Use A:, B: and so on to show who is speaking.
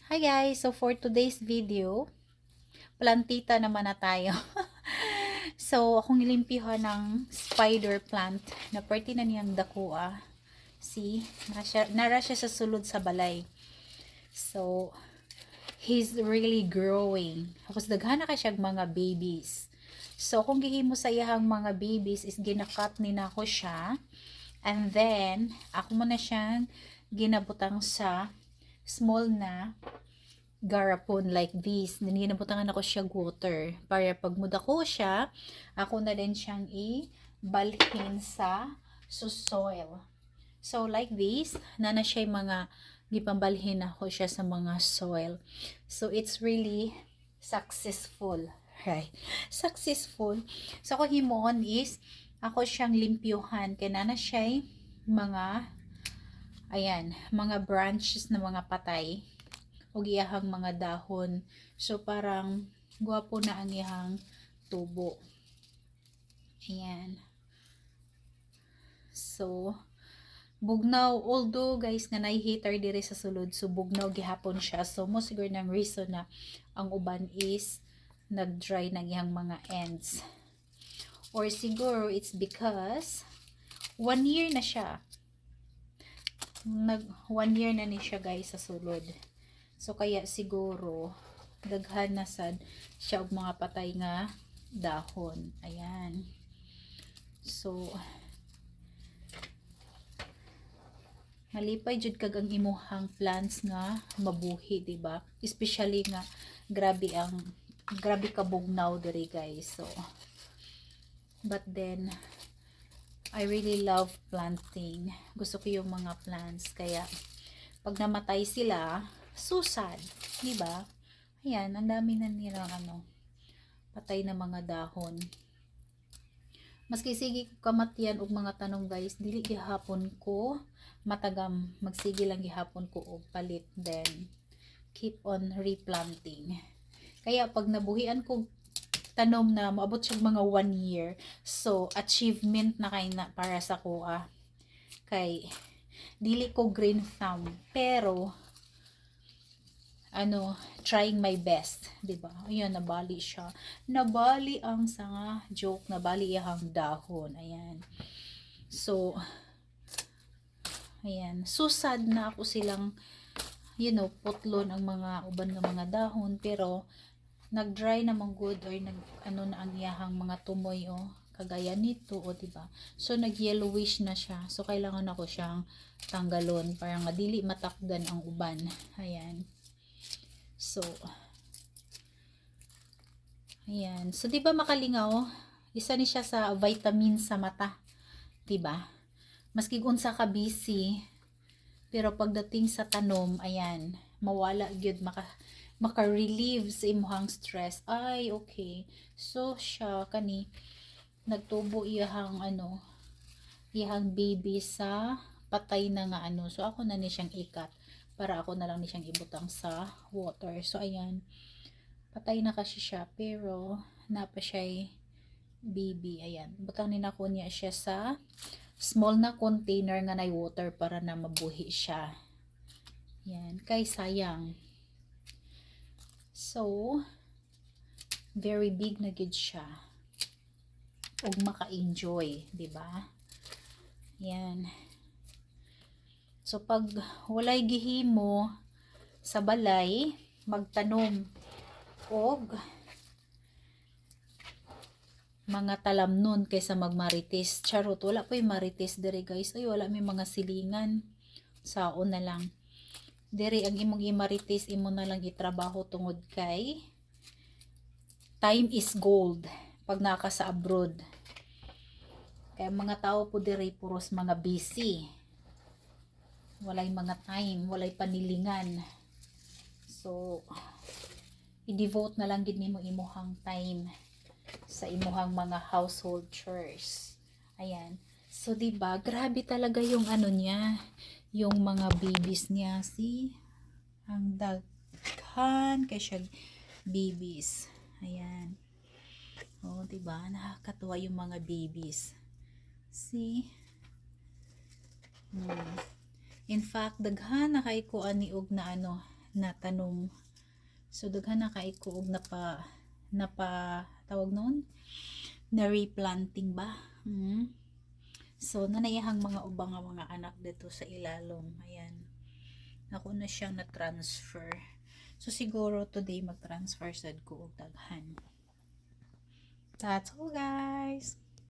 A: Hi guys! So for today's video, plantita naman na tayo. So akong ilimpihan ng spider plant na pwerte na niyang dakua. See, nara siya sa sulod sa balay. So he's really growing. Tapos daghan na ka siyang mga babies. So kung gihimo sa iyang mga babies is ginakat ni nako siya. And then ako mo na siyang ginabutang sa small na garapon like this. Ninabutangan ako siya water para pag muda ko siya, ako na din siyang ibalhin sa soil. So like this, nana siya mga gipambalhin ako siya sa mga soil. So it's really successful. Right? Successful. So ako himon is ako siyang limpyuhan kaya nana siya mga mga branches na mga patay o iyahang mga dahon. So parang gwapo na ang iyahang tubo. Ayan. So bugnaw, although guys nga nahi-hater dire sa sulod, so bugnaw gihapon siya. So mo siguro ng reason na ang uban is nag-dry ng iyang mga ends. Or siguro it's because 1 year na siya. 1 year na ni siya guys sa sulod. So kaya siguro daghan na sad siya og mga patay nga dahon. Ayan. So malipay jud kag ang imuhang plants nga mabuhi, di ba? Especially nga grabe ka bugnaw diri guys. So but then I really love planting. Gusto ko yung mga plants kaya pag namatay sila, susad, di ba? Ayan, ang dami na nilang patay na mga dahon. Maski sige kamatian og mga tanong guys, dili gihapon ko matagam, magsige lang gihapon ko og palit, then keep on replanting. Kaya pag nabuhian ko tanom na maabot siya mga 1 year, so achievement na kay na para sa kuha. Kay dili ko green thumb, pero trying my best, 'di ba? Ayun, nabali siya. Nabali ang sanga, joke, nabali iyang dahon. Ayan. So ayan, susad na ako silang putlon ang mga uban nga mga dahon, pero nag-dry naman good or na ang iyahang mga tumoy kagaya nito diba? So nag-yellowish na siya. So kailangan ako siyang tanggalon para nga dili matakdan ang uban. Ayan. So ayan. So diba makalingaw? Isa ni siya sa vitamin sa mata. Diba? Maski unsa ka busy, pero pagdating sa tanom, ayan, mawala gyud maka-relieve sa imuhang stress. Ay, okay. So siya kani nagtubo iyahang iyahang baby sa patay na nga So ako na ni siyang ikat para ako na lang ni siyang ibutang sa water. So ayan, patay na kasi siya pero napa siya baby. Ayan, butang ni nako niya siya sa small na container nga nay water para na mabuhi siya. Yan, kay sayang. So very big na gid siya. Og maka-enjoy, di ba? Yan. So pag walay gihimo sa balay, magtanom og mga talamnon kaysa magmarites. Charot, wala pa yung marites dere guys. Ay, wala may mga silingan. Saon na lang. Dere ang imong imarites, imo na lang itrabaho tungod kay time is gold pag naka sa abroad. Kaya mga tao po dere puros mga busy. Walay mga time, walay panilingan. So i-devote na lang gid nimo imuhang time sa imuhang mga household chores. Ayan. So diba, grabe talaga yung niya, yung mga babies niya. See? Ang daghan kay siya babies. Ayan. Oh, diba? Nakakatuwa yung mga babies. See? In fact, daghan na kay ko ani og na na tanom. So daghan na kay kuog na pa tawag noon na replanting ba. So nanayahang mga ubang nga mga anak dito sa ilalom. Ayan, ako na siyang na transfer. So siguro today mag transfer sad ko og daghan. That's all guys.